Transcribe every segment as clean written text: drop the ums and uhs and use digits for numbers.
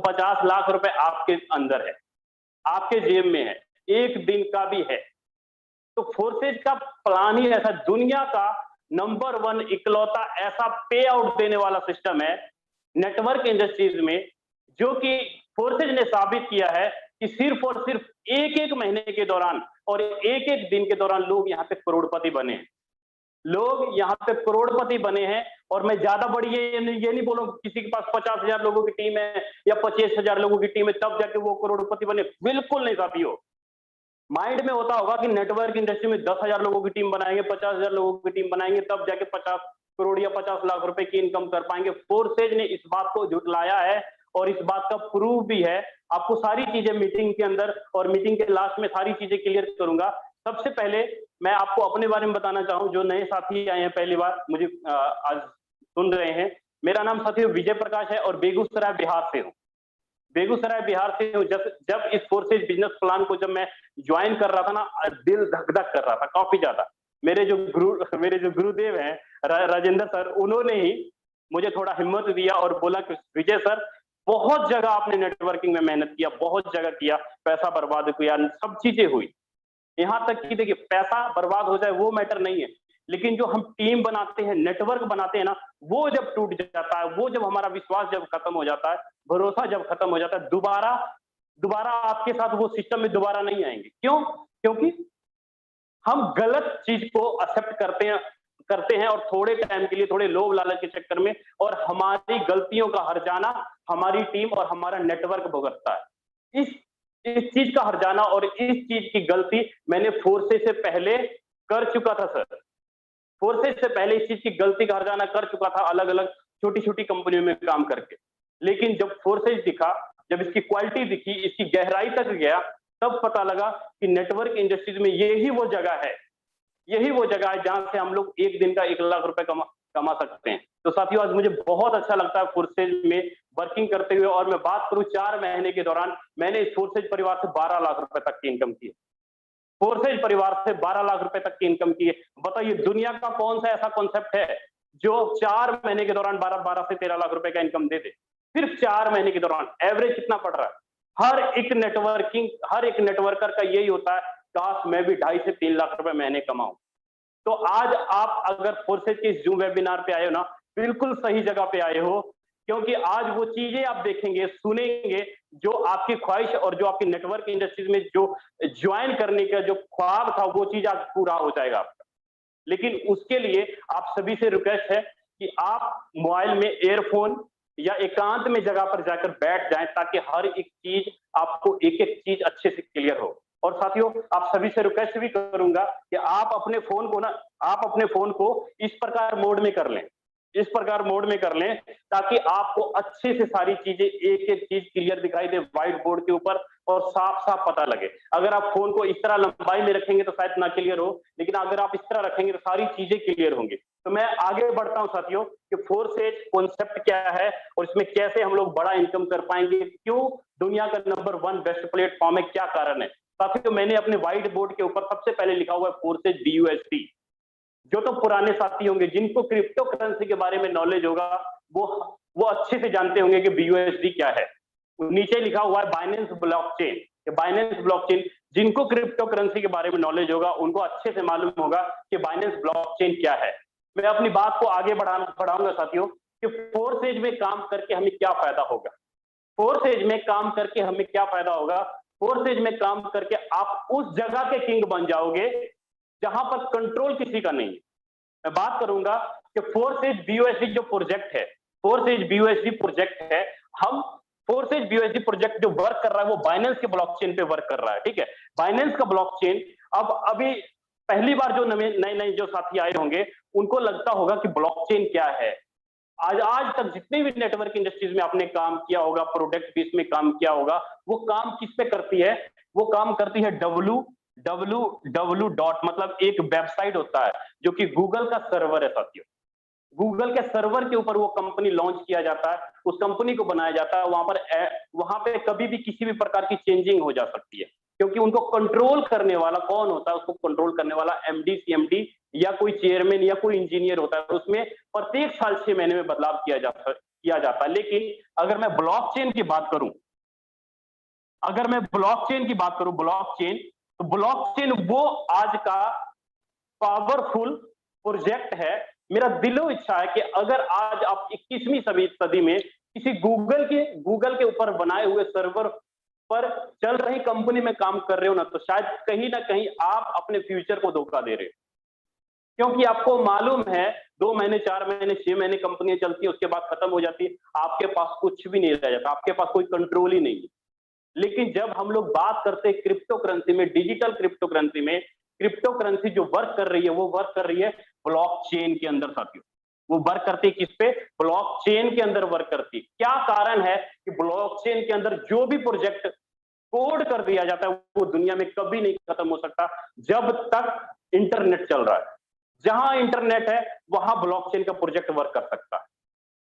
50 लाख रुपए आपके अंदर है, आपके जेब में है, एक दिन का भी है। तो फोर्सेज का प्लान ही ऐसा, दुनिया का नंबर 1 इकलौता ऐसा पे आउट देने वाला सिस्टम है नेटवर्क इंडस्ट्रीज में, जो कि फोर्सेज ने साबित किया है कि सिर्फ और सिर्फ एक एक महीने के दौरान और एक एक दिन के दौरान लोग यहाँ पे करोड़पति बने हैं। लोग यहाँ पे करोड़पति बने हैं। और मैं ज्यादा बड़ी ये नहीं बोलूं किसी के पास 50,000 लोगों की टीम है या 25,000 लोगों की टीम है तब जाके वो करोड़पति बने, बिल्कुल नहीं साथियों। माइंड में होता होगा कि नेटवर्क इंडस्ट्री में 10,000 लोगों की टीम बनाएंगे, 50,000 लोगों की टीम बनाएंगे, तब जाके 50 करोड़ या 50 लाख रुपए की इनकम कर पाएंगे। फोर्सेज ने इस बात को झुटलाया है और इस बात का प्रूफ भी है। आपको सारी चीजें मीटिंग के अंदर और मीटिंग के लास्ट में सारी चीजें क्लियर करूंगा। सबसे पहले मैं आपको अपने बारे में बताना चाहूं, जो नए साथी आए हैं पहली बार मुझे आज सुन रहे हैं। मेरा नाम साथियों विजय प्रकाश है और बेगूसराय बिहार से हूं। बेगूसराय बिहार से हूं। जब इस फोर्सेज बिजनेस प्लान को जब मैं ज्वाइन कर रहा था ना, दिल धक धक कर रहा था काफी ज्यादा। मेरे जो गुरुदेव हैं राजेंद्र सर, उन्होंने ही मुझे थोड़ा हिम्मत दिया और बोला कि विजय सर, बहुत जगह आपने नेटवर्किंग में मेहनत किया, बहुत जगह किया, पैसा बर्बाद किया, सब चीजें हुई, यहां तक कि देखिए पैसा बर्बाद हो जाए वो मैटर नहीं है, लेकिन जो हम टीम बनाते हैं, नेटवर्क बनाते हैं ना, वो जब टूट जाता है, वो जब हमारा विश्वास जब खत्म हो जाता है, भरोसा जब खत्म हो जाता है, दोबारा आपके साथ वो सिस्टम में दोबारा नहीं आएंगे। क्यों? क्योंकि हम गलत चीज को एक्सेप्ट करते हैं और थोड़े टाइम के लिए, थोड़े लोभ लालच के चक्कर में, और हमारी गलतियों का हर्जाना हमारी टीम और हमारा नेटवर्क भुगतता है। इस चीज का हर्जाना और इस चीज की गलती मैंने फोर्सेज से पहले कर चुका था सर। फोर्सेज से पहले इस चीज की गलती का हर्जाना कर चुका था, अलग अलग छोटी छोटी कंपनियों में काम करके। लेकिन जब फोर्सेज दिखा, जब इसकी क्वालिटी दिखी, इसकी गहराई तक गया, तब पता लगा कि नेटवर्क इंडस्ट्रीज में यही वो जगह है, यही वो जगह है जहां से हम लोग एक दिन का 1 लाख रुपए कमा सकते हैं। तो साथियों, आज मुझे बहुत अच्छा लगता है फोर्सेज में वर्किंग करते हुए। और मैं बात करूं, 4 महीने के दौरान मैंने इस फोर्सेज परिवार से 12 लाख रुपए तक की इनकम की है। फोर्सेज परिवार से 12 लाख रुपए तक की इनकम की है। बताइए, दुनिया का कौन सा ऐसा कॉन्सेप्ट है जो 4 महीने के दौरान 12 से 13 लाख रुपए का इनकम दे दे? सिर्फ 4 महीने के दौरान एवरेज कितना पड़ रहा है? हर एक नेटवर्कर का यही होता है, काश मैं भी 2.5 से 3 लाख रुपए महीने कमाऊं। तो आज आप अगर फोर्सेज के जूम वेबिनार पे आए हो ना, बिल्कुल सही जगह पे आए हो, क्योंकि आज वो चीजें आप देखेंगे, सुनेंगे, जो आपकी ख्वाहिश और जो आपकी नेटवर्क इंडस्ट्रीज में जो ज्वाइन करने का जो ख्वाब था, वो चीज आज पूरा हो जाएगा आपका। लेकिन उसके लिए आप सभी से रिक्वेस्ट है कि आप मोबाइल में एयरफोन या एकांत में जगह पर जाकर बैठ जाएं, ताकि हर एक चीज आपको एक एक चीज अच्छे से क्लियर हो। और साथियों, आप सभी से रिक्वेस्ट भी करूंगा कि आप अपने फोन को इस प्रकार मोड में कर लें, ताकि आपको अच्छे से सारी चीजें एक एक चीज क्लियर दिखाई दे व्हाइट बोर्ड के ऊपर और साफ साफ पता लगे। अगर आप फोन को इस तरह लंबाई में रखेंगे तो शायद ना क्लियर हो, लेकिन अगर आप इस तरह रखेंगे तो सारी चीजें क्लियर होंगी। तो मैं आगे बढ़ता हूं साथियों कि फोर्सेज कॉन्सेप्ट क्या है और इसमें कैसे हम लोग बड़ा इनकम कर पाएंगे, क्यों दुनिया का नंबर 1 बेस्ट प्लेटफॉर्म है, क्या कारण है। साथियों, मैंने अपने व्हाइट बोर्ड के ऊपर सबसे पहले लिखा हुआ है फोर्सेज BUSD। जो तो पुराने साथी होंगे जिनको क्रिप्टो करेंसी के बारे में नॉलेज होगा, वो अच्छे से जानते होंगे कि BUSD क्या है। नीचे लिखा हुआ है बाइनेंस ब्लॉकचेन। जिनको क्रिप्टो करेंसी के बारे में नॉलेज होगा, उनको अच्छे से मालूम होगा कि बाइनेंस ब्लॉकचेन क्या है। मैं अपनी बात को आगे बढ़ाऊंगा साथियों कि फोर्सेज में काम करके हमें क्या फायदा होगा। फोर्सेज में काम करके आप उस जगह के किंग बन जाओगे जहां पर कंट्रोल किसी का नहीं है। मैं बात करूंगा कि फोर्सेज BUSD जो प्रोजेक्ट है, हम फोर्सेज BUSD प्रोजेक्ट जो वर्क कर रहा है वो बाइनेंस के ब्लॉकचेन पे वर्क कर रहा है। ठीक है, बाइनेंस का ब्लॉकचेन। अब अभी पहली बार जो नए जो साथी आए होंगे, उनको लगता होगा कि ब्लॉकचेन क्या है। आज तक जितने भी नेटवर्क इंडस्ट्रीज में आपने काम किया होगा, प्रोडक्ट बेस में काम किया होगा, वो काम किस पे करती है? वो काम करती है www. मतलब एक वेबसाइट होता है जो कि गूगल का सर्वर है साथियों। गूगल के सर्वर के ऊपर वो कंपनी लॉन्च किया जाता है, उस कंपनी को बनाया जाता है। वहां पे कभी भी किसी भी प्रकार की चेंजिंग हो जा सकती है, क्योंकि उनको कंट्रोल करने वाला कौन होता है? उसको कंट्रोल करने वाला MD, CMD या कोई चेयरमैन या कोई इंजीनियर होता है। उसमें प्रत्येक साल 6 महीने में बदलाव किया किया जाता है। लेकिन अगर मैं ब्लॉकचेन की बात करूं, ब्लॉकचेन, तो ब्लॉकचेन वो आज का पावरफुल प्रोजेक्ट है। मेरा दिलो इच्छा है कि अगर आज आप 21वीं सदी में किसी गूगल के ऊपर बनाए हुए सर्वर पर चल रही कंपनी में काम कर रहे हो ना, तो शायद कहीं ना कहीं आप अपने फ्यूचर को धोखा दे रहे हो। क्योंकि आपको मालूम है 2 महीने, 4 महीने, 6 महीने कंपनियां चलती है, उसके बाद खत्म हो जाती है, आपके पास कुछ भी नहीं रह जाता, आपके पास कोई कंट्रोल ही नहीं है। लेकिन जब हम लोग बात करते हैं क्रिप्टो करेंसी में, डिजिटल क्रिप्टो करेंसी में, क्रिप्टो करेंसी जो वर्क कर रही है वो वर्क कर रही है ब्लॉकचेन के अंदर साथियों। वो वर्क करती है किस पे? ब्लॉकचेन के अंदर वर्क करती है। क्या कारण है कि ब्लॉकचेन के अंदर जो भी प्रोजेक्ट कोड कर दिया जाता है वो दुनिया में कभी नहीं खत्म हो सकता जब तक इंटरनेट चल रहा है। जहां इंटरनेट है वहां ब्लॉकचेन का प्रोजेक्ट वर्क कर सकता है।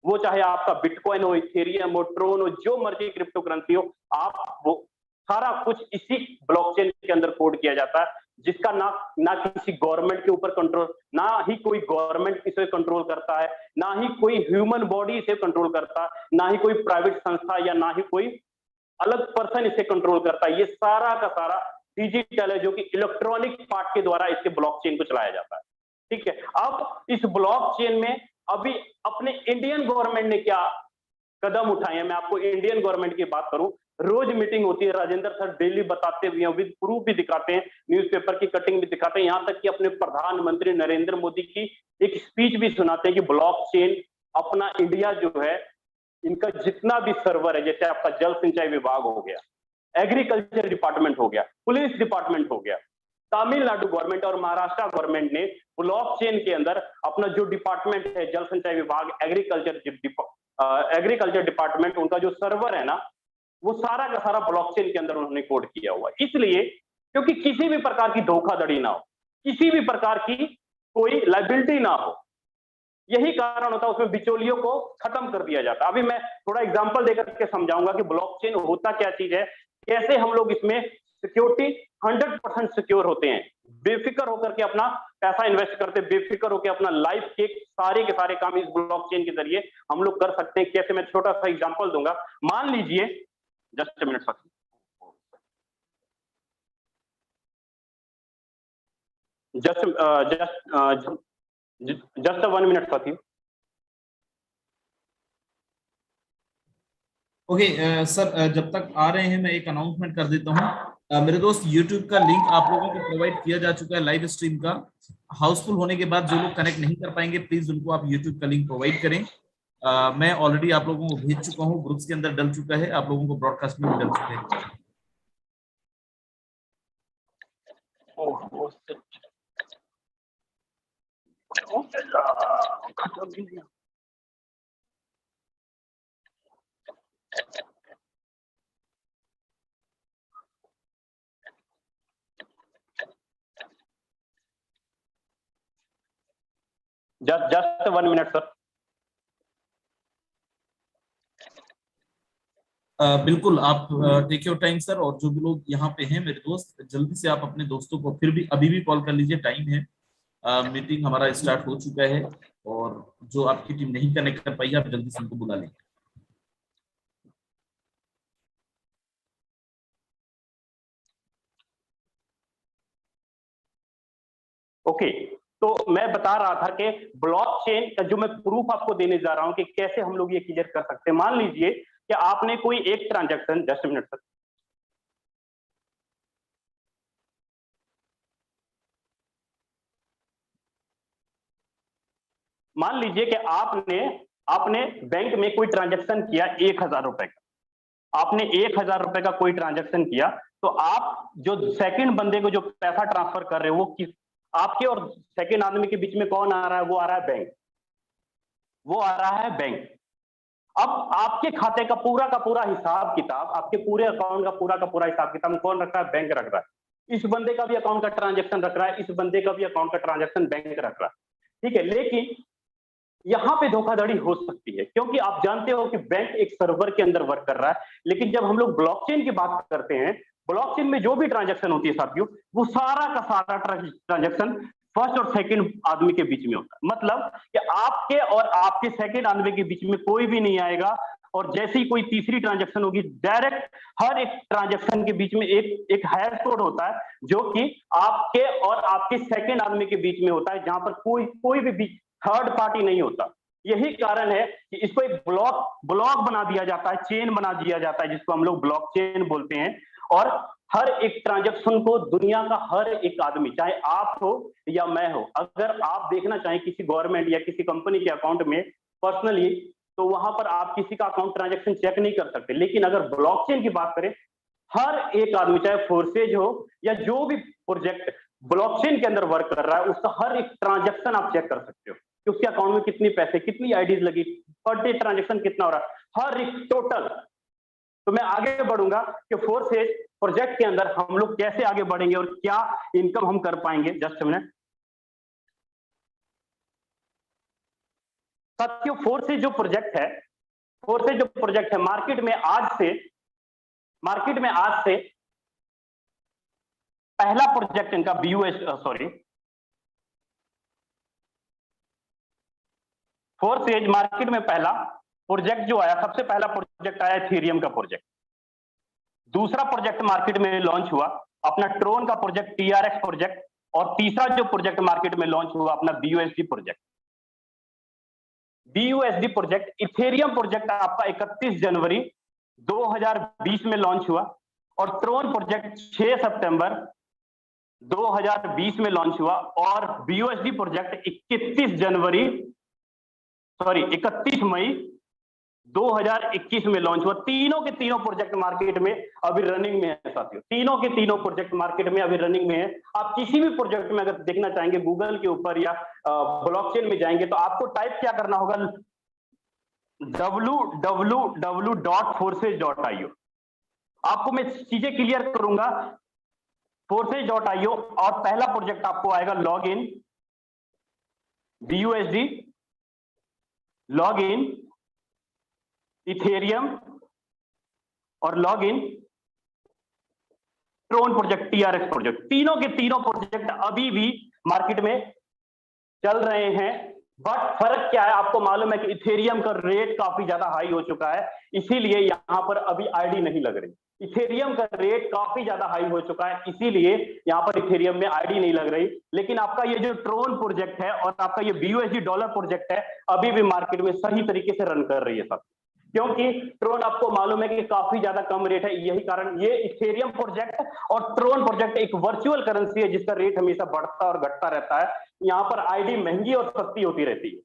वो चाहे आपका बिटकॉइन हो, इथेरियम हो, ट्रोन हो, जो मर्जी क्रिप्टो करेंसी हो, आप वो सारा कुछ इसी ब्लॉकचेन के अंदर कोड किया जाता है, जिसका ना किसी गवर्नमेंट के ऊपर कंट्रोल, ना ही कोई गवर्नमेंट इसे कंट्रोल करता है, ना ही कोई ह्यूमन बॉडी इसे कंट्रोल करता है, ना ही कोई प्राइवेट संस्था या ना ही कोई अलग पर्सन इसे कंट्रोल करता है। ये सारा का सारा डिजिटल है, जो कि इलेक्ट्रॉनिक पार्ट के द्वारा इसके ब्लॉकचेन को चलाया जाता है। ठीक है, अब इस ब्लॉकचेन में अभी अपने इंडियन गवर्नमेंट ने क्या कदम उठाए हैं, मैं आपको इंडियन गवर्नमेंट की बात करूं, रोज मीटिंग होती है, राजेंद्र सर डेली बताते हुए विद प्रूफ भी दिखाते हैं, न्यूज़पेपर की कटिंग भी दिखाते हैं, यहां तक कि अपने प्रधानमंत्री नरेंद्र मोदी की एक स्पीच भी सुनाते हैं कि ब्लॉकचेन अपना इंडिया जो है, इनका जितना भी सर्वर है, जैसे आपका जल सिंचाई विभाग हो गया, एग्रीकल्चर डिपार्टमेंट हो गया, पुलिस डिपार्टमेंट हो गया, तमिलनाडु गवर्नमेंट और महाराष्ट्र गवर्नमेंट ने ब्लॉकचेन के अंदर अपना जो डिपार्टमेंट है, जल सिंचाई विभाग, एग्रीकल्चर डिपार्टमेंट, उनका जो सर्वर है ना, वो सारा का सारा ब्लॉकचेन के अंदर उन्होंने कोड किया हुआ है। इसलिए क्योंकि किसी भी प्रकार की धोखाधड़ी ना हो, किसी भी प्रकार की कोई लायबिलिटी ना हो, यही कारण होता है, उसमें बिचौलियों को खत्म कर दिया जाता है। अभी मैं थोड़ा एग्जांपल देकर के समझाऊंगा कि ब्लॉकचेन होता क्या चीज है, कैसे हम लोग इसमें सिक्योरिटी 100% सिक्योर होते हैं, बेफिक्र होकर के अपना पैसा इन्वेस्ट करते, बेफिक्र होकर अपना लाइफ के सारे काम इस ब्लॉकचेन के जरिए हम लोग कर सकते हैं। कैसे, मैं छोटा सा एग्जांपल दूंगा। मान लीजिए, just minute sir, just 1 minute साथी। ओके सर, जब तक आ रहे हैं मैं एक अनाउंसमेंट कर देता हूँ। मेरे दोस्त, YouTube का लिंक आप लोगों को प्रोवाइड किया जा चुका है लाइव स्ट्रीम का। हाउसफुल होने के बाद जो लोग कनेक्ट नहीं कर पाएंगे, प्लीज उनको आप YouTube का लिंक प्रोवाइड करें। मैं ऑलरेडी आप लोगों को भेज चुका हूँ, ग्रुप्स के अंदर डल चुका है, आप लोगों को ब्रॉडकास्ट में भी डल चुका है। Just 1 minute sir. बिल्कुल, आप टेक योर टाइम सर। और जो भी लोग यहाँ पे हैं मेरे दोस्त, जल्दी से आप अपने दोस्तों को फिर भी अभी भी कॉल कर लीजिए, टाइम है। मीटिंग हमारा स्टार्ट हो चुका है, और जो आपकी टीम नहीं कनेक्ट कर पाई, आप जल्दी से उनको बुला लें। ओके, तो मैं बता रहा था कि ब्लॉकचेन का जो मैं प्रूफ आपको देने जा रहा हूं कि कैसे हम लोग ये क्लियर कर सकते हैं। मान लीजिए कि आपने कोई एक ट्रांजैक्शन, जस्ट मिनट सर, मान लीजिए कि आपने बैंक में कोई ट्रांजैक्शन किया 1000 रुपए का, आपने 1000 रुपए का कोई ट्रांजैक्शन किया, तो आप जो सेकंड बंदे को जो पैसा ट्रांसफर कर रहे हो, वो किस आपके और सेकंड आदमी के बीच में कौन आ रहा है? वो आ रहा है बैंक, वो आ रहा है बैंक। अब आपके खाते का पूरा हिसाब किताब, आपके पूरे अकाउंट का पूरा हिसाब किताब कौन रख रहा है? बैंक रख रहा है। इस बंदे का भी अकाउंट का ट्रांजैक्शन रख रहा है, इस बंदे का भी अकाउंट का ट्रांजैक्शन बैंक रख रहा है। ठीक है, लेकिन यहां पे धोखाधड़ी हो सकती है, क्योंकि आप जानते हो कि बैंक एक सर्वर के अंदर वर्क कर रहा है। लेकिन जब हम लोग ब्लॉकचेन की बात करते हैं, ब्लॉकचेन में जो भी ट्रांजैक्शन होती है साथियों, वो सारा का सारा ट्रांजैक्शन फर्स्ट और सेकंड आदमी के बीच में होता है। मतलब कि आपके और आपके सेकंड आदमी के बीच में कोई भी नहीं आएगा, और जैसे ही कोई तीसरी ट्रांजैक्शन होगी, डायरेक्ट हर एक ट्रांजैक्शन के बीच में एक हैश कोड होता है जो कि आपके और आपके सेकंड आदमी के बीच में होता है, जहां पर कोई भी थर्ड पार्टी नहीं होता। यही कारण है कि इसको एक ब्लॉक बना दिया जाता है, चेन बना दिया जाता है, जिसको हम लोग ब्लॉकचेन बोलते हैं। और हर एक ट्रांजैक्शन को दुनिया का हर एक आदमी, चाहे आप हो या मैं हो, अगर आप देखना चाहें किसी गवर्नमेंट या किसी कंपनी के अकाउंट में पर्सनली, तो वहां पर आप किसी का अकाउंट ट्रांजैक्शन चेक नहीं कर सकते। लेकिन अगर ब्लॉकचेन की बात करें, हर एक आदमी, चाहे फोर्सेज हो या जो भी प्रोजेक्ट ब्लॉकचेन के अंदर वर्क कर रहा है, उसका हर एक ट्रांजैक्शन आप चेक कर सकते हो कि उसके अकाउंट में कितनी पैसे, कितनी आईडीज लगी, पर डे ट्रांजैक्शन कितना हो रहा है, हर एक टोटल। तो मैं आगे बढ़ूंगा कि फोर्सेज प्रोजेक्ट के अंदर हम लोग कैसे आगे बढ़ेंगे और क्या इनकम हम कर पाएंगे। Just a minute. साथियों, फोर्सेज जो प्रोजेक्ट है, मार्केट में आज से पहला प्रोजेक्ट इनका फोर्सेज मार्केट में पहला प्रोजेक्ट जो आया, सबसे पहला प्रोजेक्ट आया इथेरियम का प्रोजेक्ट। दूसरा प्रोजेक्ट मार्केट में लॉन्च हुआ अपना ट्रोन का प्रोजेक्ट, TRX प्रोजेक्ट। और तीसरा जो प्रोजेक्ट मार्केट में लॉन्च हुआ अपना BUSD project. BUSD project, Ethereum project आपका 31 जनवरी 2020 में लॉन्च हुआ, और ट्रोन प्रोजेक्ट 6 सितंबर 2020 में लॉन्च हुआ, और BUSD प्रोजेक्ट 31 मई 2021 में लॉन्च हुआ। तीनों के तीनों प्रोजेक्ट मार्केट में अभी रनिंग में है साथियों, तीनों के तीनों प्रोजेक्ट मार्केट में अभी रनिंग में है। आप किसी भी प्रोजेक्ट में अगर देखना चाहेंगे, गूगल के ऊपर या ब्लॉकचेन में जाएंगे, तो आपको टाइप क्या करना होगा, www.forces.io। आपको मैं चीजें क्लियर करूंगा, forces.io, और पहला प्रोजेक्ट आपको आएगा log in BUSD, log in Ethereum, और log in Tron project, TRX project. तीनों के तीनों प्रोजेक्ट अभी भी मार्केट में चल रहे हैं। बट फर्क क्या है, आपको मालूम है कि इथेरियम का रेट काफी ज्यादा हाई हो चुका है, इसीलिए यहां पर अभी आईडी नहीं लग रही। इथेरियम का रेट काफी ज्यादा हाई हो चुका है, इसीलिए यहां पर इथेरियम में आईडी नहीं लग रही। लेकिन आपका ये जो ट्रोन प्रोजेक्ट है और आपका ये BUSD डॉलर प्रोजेक्ट है, अभी भी मार्केट में सही तरीके से रन कर रही है सब, क्योंकि ट्रोन आपको मालूम है कि काफी ज्यादा कम रेट है। यही कारण, ये इथेरियम प्रोजेक्ट और ट्रोन प्रोजेक्ट एक वर्चुअल करेंसी है जिसका रेट हमेशा बढ़ता और घटता रहता है। यहाँ पर आईडी महंगी और सस्ती होती रहती है।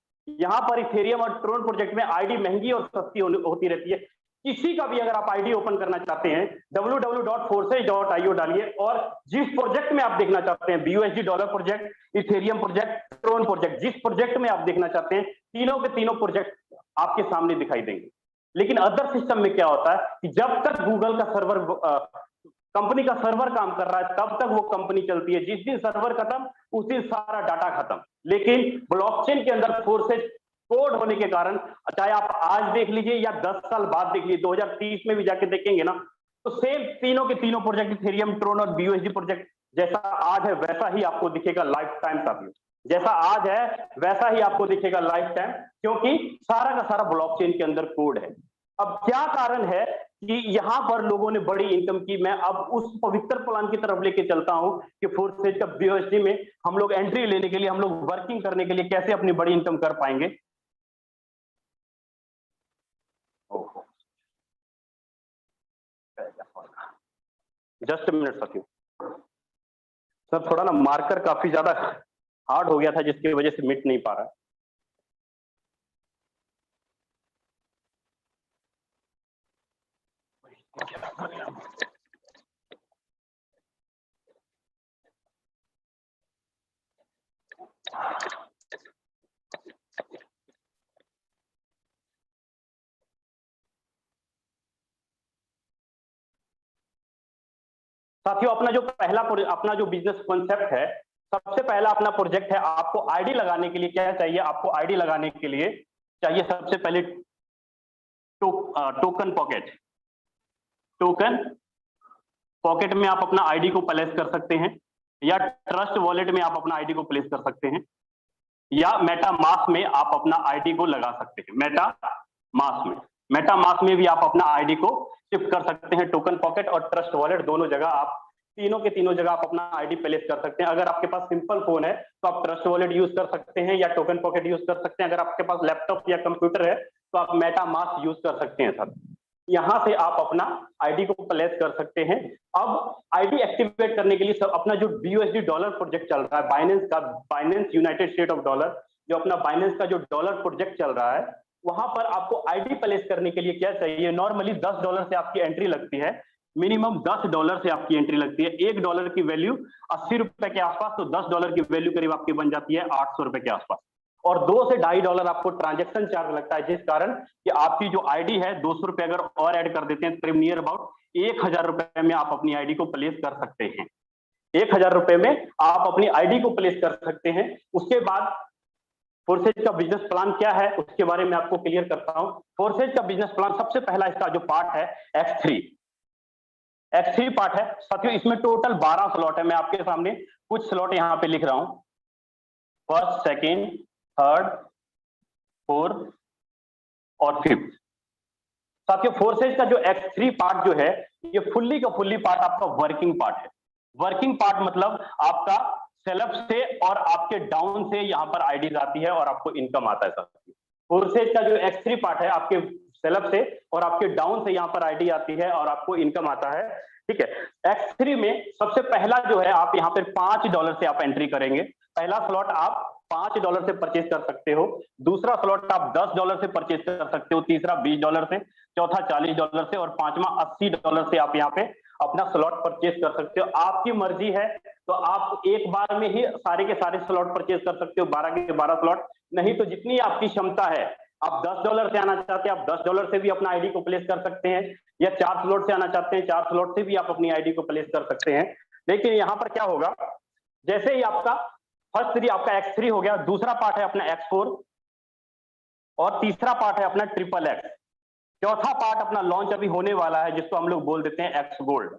यहाँ पर इथेरियम और ट्रोन प्रोजेक्ट में आईडी महंगी और सस्ती होती रहती है। किसी का भी अगर आप आईडी ओपन करना चाहते हैं, www.forces.io डालिए, और जिस प्रोजेक्ट में आप देखना चाहते हैं, BUSD dollar project, Ethereum project, Tron project, जिस प्रोजेक्ट में आप देखना चाहते हैं, तीनों के तीनों प्रोजेक्ट आपके सामने दिखाई देंगे। लेकिन अदर सिस्टम में क्या होता है कि जब तक गूगल का सर्वर, कंपनी का सर्वर काम कर रहा है, तब तक वो कंपनी चलती है। जिस दिन सर्वर खत्म, उस दिन सारा डाटा खत्म। लेकिन ब्लॉकचेन के अंदर फोर्सेज कोड होने के कारण, चाहे आप आज देख लीजिए या 10 साल बाद देख लीजिए, 2030 में भी जाके देखेंगे ना, तो सेम तीनों के तीनों प्रोजेक्ट, इथेरियम, ट्रोन और BUSD प्रोजेक्ट, जैसा आज है वैसा ही आपको दिखेगा लाइफ टाइम साथियों। जैसा आज है वैसा ही आपको दिखेगा लाइफ टाइम, क्योंकि सारा का सारा ब्लॉकचेन के अंदर कोड है। अब क्या कारण है कि यहां पर लोगों ने बड़ी इनकम की? मैं अब उस पवित्र प्लान की तरफ लेके चलता हूं कि फोर्सेज का BUSD में हम लोग एंट्री लेने के लिए, हम लोग वर्किंग करने के लिए कैसे अपनी बड़ी इनकम कर पाएंगे। जस्ट मिनट साथियों, सर थोड़ा ना मार्कर काफी ज्यादा हार्ड हो गया था, जिसकी वजह से मिट नहीं पा रहा। साथियों, अपना जो बिजनेस कॉन्सेप्ट है, सबसे पहला अपना प्रोजेक्ट है। आपको आईडी लगाने के लिए क्या चाहिए? आपको आईडी लगाने के लिए चाहिए सबसे पहले टोकन पॉकेट। टोकन पॉकेट में आप अपना आईडी को प्लेस कर सकते हैं। या ट्रस्ट वॉलेट में आप अपना आईडी को प्लेस कर सकते हैं, या मेटामास्क में आप अपना आईडी को लगा सकते हैं। मेटामास्क में भी आप अपना आईडी को शिफ्ट कर सकते हैं। टोकन पॉकेट और ट्रस्ट वॉलेट दोनों जगह आप तीनों जगह आप अपना आईडी प्लेस कर सकते हैं। अगर आपके पास सिंपल फोन है तो आप ट्रस्ट वॉलेट यूज कर सकते हैं या टोकन पॉकेट यूज कर सकते हैं। अगर आपके पास लैपटॉप या कंप्यूटर है तो आप मेटामास्क यूज कर सकते हैं सर। यहां से आप अपना आईडी को प्लेस कर सकते हैं। अब आईडी एक्टिवेट करने के लिए सब अपना जो BUSD डॉलर प्रोजेक्ट चल रहा है बाइनेंस का, Binance United state of dollar, जो अपना बाइनेंस का जो डॉलर प्रोजेक्ट चल रहा है, वहां पर आपको आईडी प्लेस करने के लिए क्या चाहिए, नॉर्मली $10 से आपकी एंट्री लगती है, मिनिमम $10 से आपकी एंट्री लगती है। $1 की वैल्यू 80 रुपए के आसपास, तो $10 की वैल्यू करीब आपकी बन जाती है 800 रुपए के आसपास। और $2 से $2.5 आपको ट्रांजेक्शन चार्ज लगता है, जिस कारण कि आपकी जो आईडी है 200 रुपए अगर और ऐड कर देते हैं तो करीब नियर अबाउट 1000 रुपए में आप अपनी आईडी को प्लेस कर सकते हैं। 1000 रुपए में आप अपनी आईडी को प्लेस कर सकते हैं। उसके बाद फोर्सेज का बिजनेस प्लान क्या है उसके बारे में आपको क्लियर करता हूं। फोर्सेज का बिजनेस प्लान, सबसे पहला इसका जो पार्ट है X3 पार्ट है साथियों। इसमें टोटल 12 स्लॉट है। मैं आपके सामने कुछ स्लॉट यहां पे लिख रहा हूं, फर्स्ट, सेकेंड, थर्ड, फोर्थ और फिफ्थ। साथियों फोर्सेज का जो X3 पार्ट जो है ये फुल्ली का फुल्ली पार्ट आपका वर्किंग पार्ट है। वर्किंग पार्ट मतलब आपका सेल्फ से और आपके डाउन से यहां पर आईडीज आती है और आपको इनकम आता है साथियों। फोर्सेज का जो X3 पार्ट है आपके सेल्फ से और आपके डाउन से यहां पर आईडी आती है और आपको इनकम आता है, ठीक है। X3 में सबसे पहला जो है आप यहां पर $5 से आप एंट्री करेंगे। पहला स्लॉट आप $5 से परचेज कर सकते हो, दूसरा स्लॉट आप $10 से परचेज कर सकते हो, तीसरा $20 से, चौथा $40 से और पांचवा $80 से आप यहाँ पे अपना स्लॉट परचेज कर सकते हो। आपकी मर्जी है तो आप एक बार में ही सारे के सारे स्लॉट परचेज कर सकते हो, 12 के 12 स्लॉट, नहीं तो जितनी आपकी क्षमता है। आप $10 से आना चाहते हैं, आप $10 से भी अपना आईडी को प्लेस कर सकते हैं, या 4 स्लॉट से आना चाहते हैं, 4 स्लॉट से भी आप अपनी आईडी को प्लेस कर सकते हैं। लेकिन यहाँ पर क्या होगा, जैसे ही आपका फर्स्ट 3 आपका X3 हो गया, दूसरा पार्ट है अपना X4 और तीसरा पार्ट है अपना XXX। चौथा पार्ट अपना लॉन्च अभी होने वाला है, जिसको हम लोग बोल देते हैं X गोल्ड,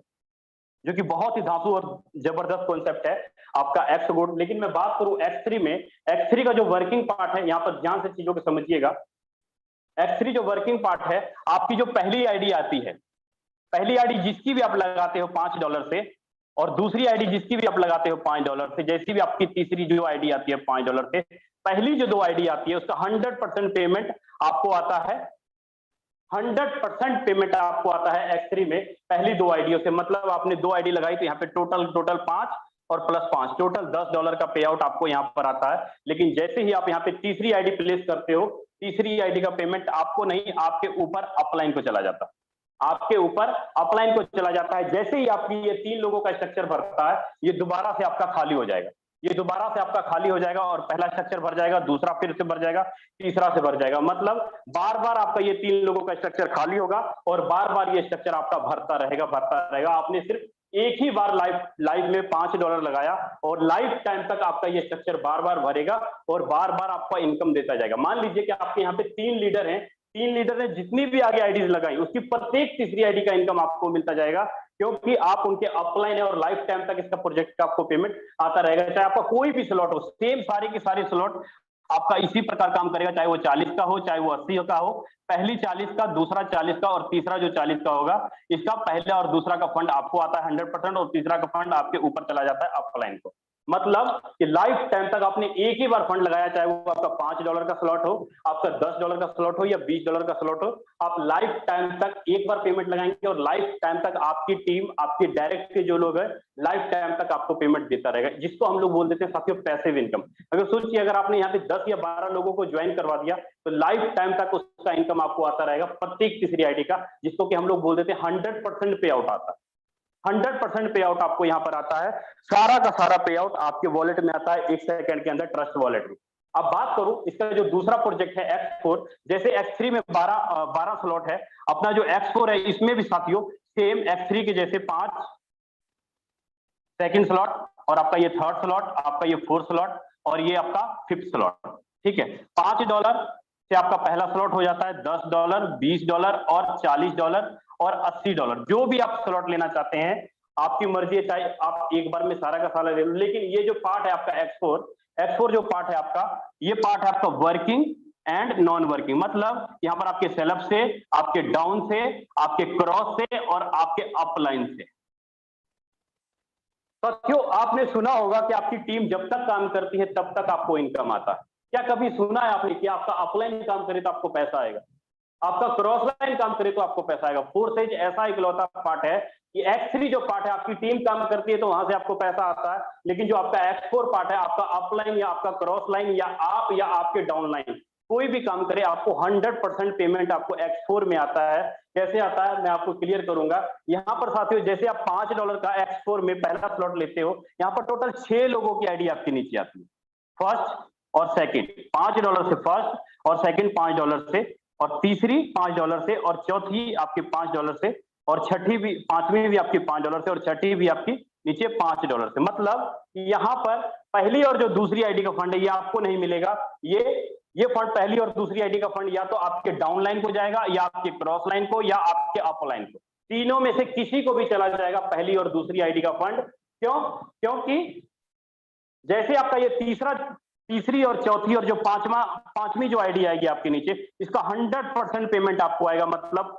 जो कि बहुत ही धांसू और जबरदस्त कॉन्सेप्ट है आपका X गोल्ड। लेकिन मैं बात करूं X3 में, X3 का जो वर्किंग पार्ट है, यहाँ पर ध्यान से चीजों को समझिएगा। X3 जो वर्किंग पार्ट है, आपकी जो पहली आईडी आती है, पहली आईडी जिसकी भी आप लगाते हो $5 से, और दूसरी आईडी जिसकी भी आप लगाते हो $5 से, जैसी भी आपकी तीसरी जो आईडी आती है $5 से, पहली जो 2 आईडी आती है उसका 100% पेमेंट आपको आता है। 100% पेमेंट आपको आता है X3 में पहली 2 आईडियों से। मतलब आपने 2 आईडी लगाई तो यहाँ पे टोटल 5 और प्लस 5 टोटल $10 का पे आउट आपको यहाँ पर आता है। लेकिन जैसे ही आप यहाँ पे तीसरी आईडी प्लेस करते हो, तीसरी आईडी का पेमेंट आपको नहीं, आपके ऊपर अपलाइन को चला जाता है, आपके ऊपर अपलाइन को चला जाता है। जैसे ही आपकी ये 3 लोगों का स्ट्रक्चर भरता है, ये दोबारा से आपका खाली हो जाएगा, ये दोबारा से आपका खाली हो जाएगा और पहला स्ट्रक्चर भर जाएगा, दूसरा फिर से भर जाएगा, तीसरा से भर जाएगा। मतलब बार बार आपका ये 3 लोगों का स्ट्रक्चर खाली होगा और बार बार ये स्ट्रक्चर आपका भरता रहेगा। आपने सिर्फ एक ही बार लाइव में $5 लगाया और लाइफ टाइम तक आपका ये स्ट्रक्चर बार बार भरेगा और बार बार आपका इनकम देता जाएगा। मान लीजिए कि आपके यहाँ पे 3 लीडर हैं, 3 लीडर ने जितनी भी आगे आईडीज लगाई, उसकी प्रत्येक तीसरी आईडी का इनकम आपको मिलता जाएगा, क्योंकि आप उनके अपलाइन है और लाइफ टाइम तक इसका प्रोजेक्ट का आपको पेमेंट आता रहेगा। चाहे आपका कोई भी स्लॉट हो, सेम सारे के सारे स्लॉट आपका इसी प्रकार काम करेगा, चाहे वो 40 का हो, चाहे वो 80 का हो। पहली 40 का, दूसरा 40 का और तीसरा जो 40 का होगा, इसका पहला और दूसरा का फंड आपको आता है 100% और तीसरा का फंड आपके ऊपर चला जाता है अपलाइन को। मतलब कि लाइफ टाइम तक आपने एक ही बार फंड लगाया, चाहे वो आपका $5 का स्लॉट हो, आपका $10 का स्लॉट हो या $20 का स्लॉट हो, आप लाइफ टाइम तक एक बार पेमेंट लगाएंगे और लाइफ टाइम तक आपकी टीम, आपके डायरेक्ट के जो लोग हैं, लाइफ टाइम तक आपको पेमेंट देता रहेगा, जिसको हम लोग बोल देते हैं साथियों पैसिव इनकम। अगर सोचिए, अगर आपने यहाँ पे 10 या 12 लोगों को ज्वाइन करवा दिया तो लाइफ टाइम तक उसका इनकम आपको आता रहेगा प्रत्येक तीसरी आईडी का, जिसको कि हम लोग बोल देते हैं 100% पे आउट आता है। 100% पे आउट आपको यहाँ पर आता है, सारा का सारा पे आउट आपके वॉलेट में आता है 1 सेकंड के अंदर, ट्रस्ट वॉलेट में। अब बात करूं इसका जो दूसरा प्रोजेक्ट है X4, जैसे X3 में 12 स्लॉट है, अपना जो X4 है इसमें भी साथियों सेम X3 के जैसे 5 सेकंड स्लॉट और आपका ये थर्ड स्लॉट, आपका ये 4th स्लॉट और ये आपका 5th स्लॉट, ठीक है। $5 से आपका पहला स्लॉट हो जाता है $10, $20 और $40 और $80। जो भी आप स्लॉट लेना चाहते हैं आपकी मर्जी है, चाहे आप एक बार में सारा का सारा ले लो, लेकिन ये जो पार्ट है आपका X4 जो पार्ट है आपका, ये पार्ट है आपका वर्किंग एंड नॉन वर्किंग। मतलब यहाँ पर आपके सेलअप से, आपके डाउन से, आपके क्रॉस से और आपके अपलाइन से। साथियों, आपने सुना होगा कि आपकी टीम जब तक काम करती है तब तक आपको इनकम आता है। क्या कभी सुना है आपने कि आपका अपलाइन काम करे तो आपको पैसा आएगा, आपका क्रॉस लाइन काम करे तो आपको पैसा आएगा? फोर्स एज ऐसा इकलौता पार्ट है कि X3 जो पार्ट है, आपकी टीम काम करती है तो वहां से आपको पैसा आता है, लेकिन जो आपका X4 पार्ट है, आपका अपलाइन या आपका क्रॉस लाइन या आपके डाउन लाइन कोई भी काम करे, आपको 100% पेमेंट आपको X4 में आता है। कैसे आता है मैं आपको क्लियर करूंगा। यहाँ पर साथियों, जैसे आप $5 का X4 में पहला स्लॉट लेते हो, यहाँ पर टोटल 6 लोगों की आईडी आपके नीचे आती है, फर्स्ट और सेकंड। $5 से फर्स्ट और सेकंड $5 से, और तीसरी $5 से, और चौथी आपकी $5 से, और छठी भी, पांचवी भी आपकी $5 से, और छठी भी आपकी नीचे $5 से। मतलब यहाँ पर पहली और जो दूसरी आईडी का फंड है ये आपको नहीं मिलेगा। ये फंड, पहली और दूसरी आईडी का फंड, या तो आपके डाउन लाइन को जाएगा, या आपके क्रॉस लाइन को, या आपके अप लाइन को। तीनों में से किसी को भी चला जाएगा पहली और दूसरी आईडी का फंड। क्यों? क्योंकि जैसे आपका ये तीसरी और चौथी और जो पांचवी जो आईडी आएगी आपके नीचे, इसका 100% पेमेंट आपको आएगा। मतलब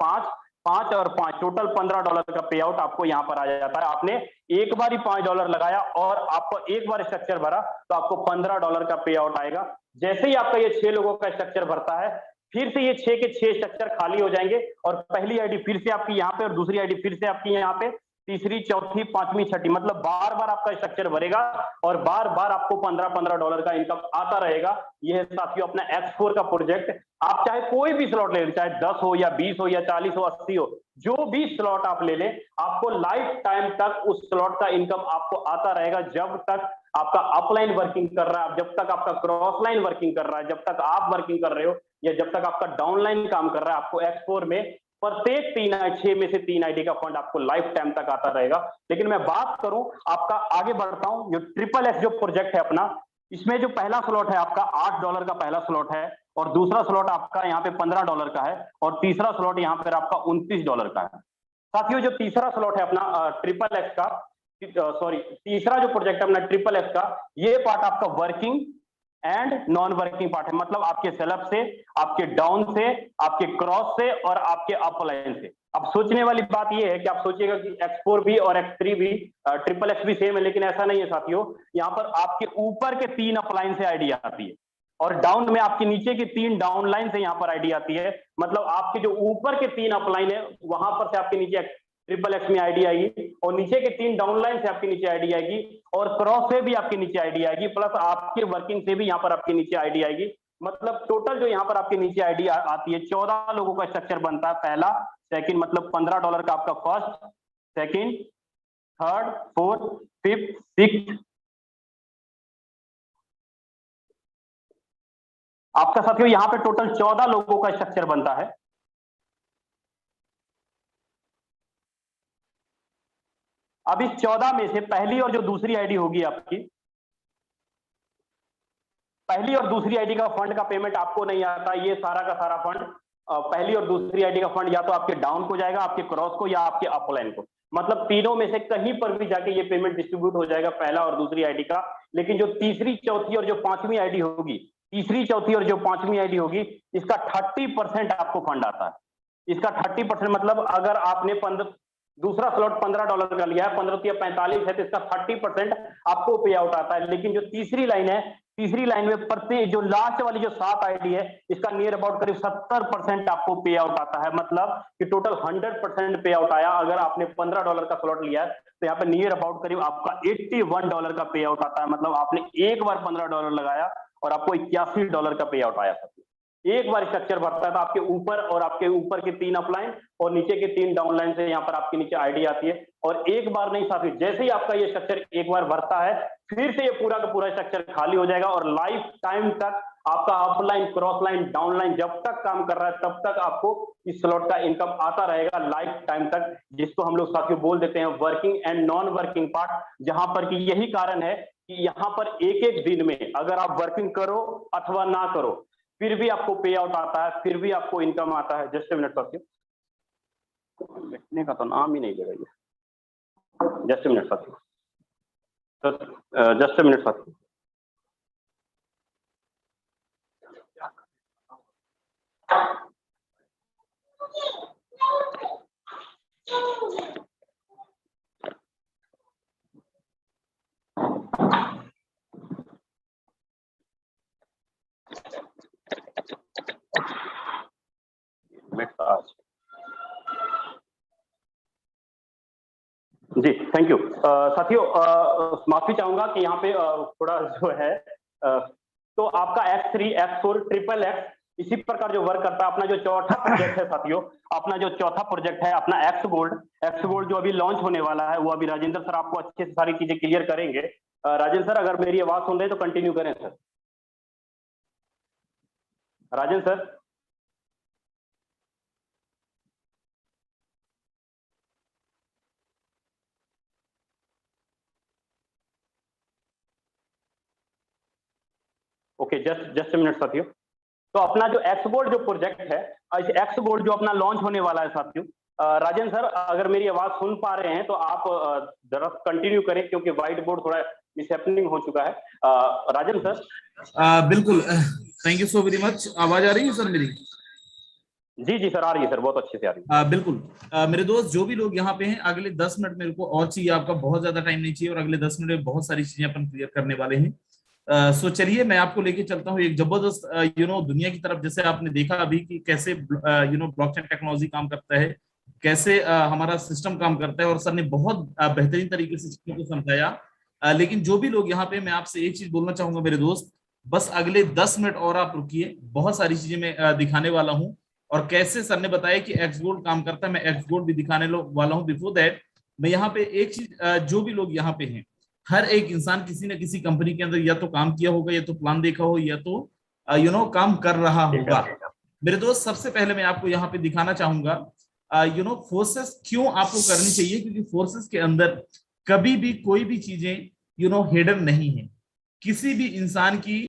5 और 5 टोटल $15 का पे आउट आपको यहाँ पर आ जाता है। आपने एक बार ही $5 लगाया और आपको एक बार स्ट्रक्चर भरा तो आपको $15 का पे आउट आएगा। जैसे ही आपका ये 6 लोगों का स्ट्रक्चर भरता है, फिर से ये 6 के 6 स्ट्रक्चर खाली हो जाएंगे, और पहली आईडी फिर से आपकी यहाँ पे, और दूसरी आईडी फिर से आपकी यहाँ पे, तीसरी, चौथी, पांचवी, छठी, मतलब बार बार आपका स्ट्रक्चर भरेगा और बार बार आपको $15 का इनकम आता रहेगा। यह है साथियों अपना X4 का प्रोजेक्ट। आप चाहे कोई भी स्लॉट ले लें, चाहे 10 हो या 20 हो या 40 हो, 80 हो, जो भी स्लॉट आप ले लें, आपको लाइफ टाइम तक उस स्लॉट का इनकम आपको आता रहेगा। जब तक आपका अपलाइन वर्किंग कर रहा है, जब तक आपका क्रॉस लाइन वर्किंग कर रहा है, जब तक आप वर्किंग कर रहे हो, या जब तक आपका डाउन लाइन काम कर रहा है, आपको X4 में प्रत्येक 6 में से 3 आईडी का फंड आपको लाइफ टाइम तक आता रहेगा। लेकिन मैं बात करूं आपका, आगे बढ़ता हूं, जो XXX जो प्रोजेक्ट है अपना, इसमें जो पहला स्लॉट है आपका $8 का पहला स्लॉट है, और दूसरा स्लॉट आपका यहाँ पे $15 का है, और तीसरा स्लॉट यहाँ पर आपका $29 का है। साथियों, जो तीसरा स्लॉट है अपना XXX का, तीसरा जो प्रोजेक्ट है अपना XXX का, ये पार्ट आपका working and non working part है। मतलब आपके सेलअप से, आपके डाउन से, आपके क्रॉस से, और आपके अपलाइन से। अब सोचने वाली बात यह है कि आप सोचिएगा कि X4 भी और X3 भी, XXX भी सेम है, लेकिन ऐसा नहीं है साथियों। यहाँ पर आपके ऊपर के 3 अपलाइन से आईडी आती है, और डाउन में आपके नीचे के 3 डाउन लाइन से यहाँ पर आईडी आती है। मतलब आपके जो ऊपर के 3 अपलाइन है, वहां पर से आपके नीचे XXX में आईडी आएगी, और नीचे के 3 डाउन लाइन से आपके नीचे आईडी आएगी, और क्रॉस से भी आपके नीचे आईडी आएगी, प्लस आपके वर्किंग से भी यहाँ पर आपके नीचे आईडी आएगी। मतलब टोटल जो यहाँ पर आपके नीचे आईडी आती है, 14 लोगों का स्ट्रक्चर बनता है। पहला, सेकंड, मतलब $15 का आपका first, second, third, fourth, fifth, sixth, आपका साथियों यहाँ पे टोटल 14 लोगों का स्ट्रक्चर बनता है। अब इस 14 में से पहली और जो दूसरी आईडी होगी आपकी, पहली और दूसरी आईडी का फंड का पेमेंट आपको नहीं आता। ये सारा का सारा फंड, पहली और दूसरी आईडी का फंड या तो आपके डाउन को जाएगा, आपके क्रॉस को, या आपके अपलाइन को। मतलब तीनों में से कहीं पर भी जाके ये पेमेंट डिस्ट्रीब्यूट हो जाएगा, पहला और दूसरी आईडी का। लेकिन जो तीसरी, चौथी और जो पांचवी आईडी होगी, तीसरी, चौथी और जो पांचवी आईडी होगी, इसका 30% आपको फंड आता है। इसका 30% मतलब अगर आपने दूसरा स्लॉट $15 का लिया है, 15 या 45 है, तो इसका 30% आपको पे आउट आता है। लेकिन जो तीसरी लाइन है, तीसरी लाइन में प्रति जो लास्ट वाली जो 7 आईडी है, इसका नियर अबाउट करीब 70% आपको पे आउट आता है। मतलब कि टोटल 100% पे आउट आया। अगर आपने $15 का स्लॉट लिया है तो यहाँ पे नियर अबाउट करीब आपका $81 का पे आउट आता है। मतलब आपने एक बार $15 लगाया और आपको $81 का पे आउट आया। एक बार स्ट्रक्चर भरता है तो आपके ऊपर और आपके ऊपर के 3 अपलाइन और नीचे के 3 डाउन लाइन से यहाँ पर आपके नीचे आईडी आती है। और एक बार नहीं साथी, जैसे ही आपका ये स्ट्रक्चर एक बार भरता है, फिर से ये पूरा का पूरा स्ट्रक्चर खाली हो जाएगा और लाइफ टाइम तक आपका upline, cross line, down line जब तक काम कर रहा है तब तक आपको इस स्लॉट का इनकम आता रहेगा लाइफ टाइम तक, जिसको हम लोग साथियों बोल देते हैं working and non working part. जहां पर कि यही कारण है कि यहाँ पर एक एक दिन में अगर आप वर्किंग करो अथवा ना करो, फिर भी आपको पे आउट आता है, फिर भी आपको इनकम आता है। जस्ट ए मिनट साथियों, लिखने का तो नाम ही नहीं ले रही है। जस्ट अ मिनट साथियों, जस्ट अ मिनट साथियों। जी थैंक यू साथियों, माफी चाहूंगा कि यहाँ पे थोड़ा जो है तो आपका X3, X4, ट्रिपल X इसी प्रकार जो वर्क करता है। अपना जो चौथा प्रोजेक्ट है साथियों, अपना जो चौथा प्रोजेक्ट है अपना एक्स गोल्ड जो अभी लॉन्च होने वाला है, वो अभी राजेंद्र सर आपको अच्छे से सारी चीजें क्लियर करेंगे। राजेंद्र सर अगर मेरी आवाज सुन रहे हैं तो कंटिन्यू करें sir. Rajendra sir. Okay, just minute साथियों। तो अपना जो एक्स गोल्ड जो प्रोजेक्ट है, एक्स गोल्ड जो अपना लॉन्च होने वाला है साथियों, राजेंद्र सर अगर मेरी आवाज सुन पा रहे हैं तो आप जरा कंटिन्यू करें, क्योंकि व्हाइट बोर्ड थोड़ा मिसहैपनिंग हो चुका है। राजेंद्र सर। बिल्कुल, thank you so very much. आवाज आ रही है सर मेरी? जी जी सर, आ रही है सर, बहुत अच्छे से आ रही है। बिल्कुल। मेरे दोस्त जो भी लोग यहाँ पे हैं, अगले 10 मिनट मेरे को और चाहिए, आपका बहुत ज्यादा टाइम नहीं चाहिए, और अगले 10 मिनट में बहुत सारी चीजें अपन क्लियर करने वाले हैं। सो चलिए मैं आपको लेके चलता हूँ एक जबरदस्त दुनिया की तरफ। जैसे आपने देखा अभी कि कैसे ब्लॉकचेन टेक्नोलॉजी काम करता है, कैसे हमारा सिस्टम काम करता है, और सर ने बहुत बेहतरीन तरीके से चीजों को समझाया। लेकिन जो भी लोग यहाँ पे, मैं आपसे एक चीज बोलना चाहूंगा मेरे दोस्त, बस अगले 10 मिनट और आप रुकिए, बहुत सारी चीजें मैं दिखाने वाला हूँ। और कैसे सर ने बताया कि एक्स गोल्ड काम करता है, मैं एक्स गोल्ड भी दिखाने वाला हूँ। बिफोर दैट मैं यहाँ पे एक चीज, जो भी लोग यहाँ पे हैं, हर एक इंसान किसी न किसी कंपनी के अंदर या तो काम किया होगा, या तो प्लान देखा हो, या तो काम कर रहा होगा। मेरे दोस्त सबसे पहले मैं आपको यहाँ पे दिखाना चाहूंगा फोर्सेस क्यों आपको करनी चाहिए, क्योंकि फोर्सेस के अंदर कभी भी कोई भी चीजें हिडन नहीं है। किसी भी इंसान की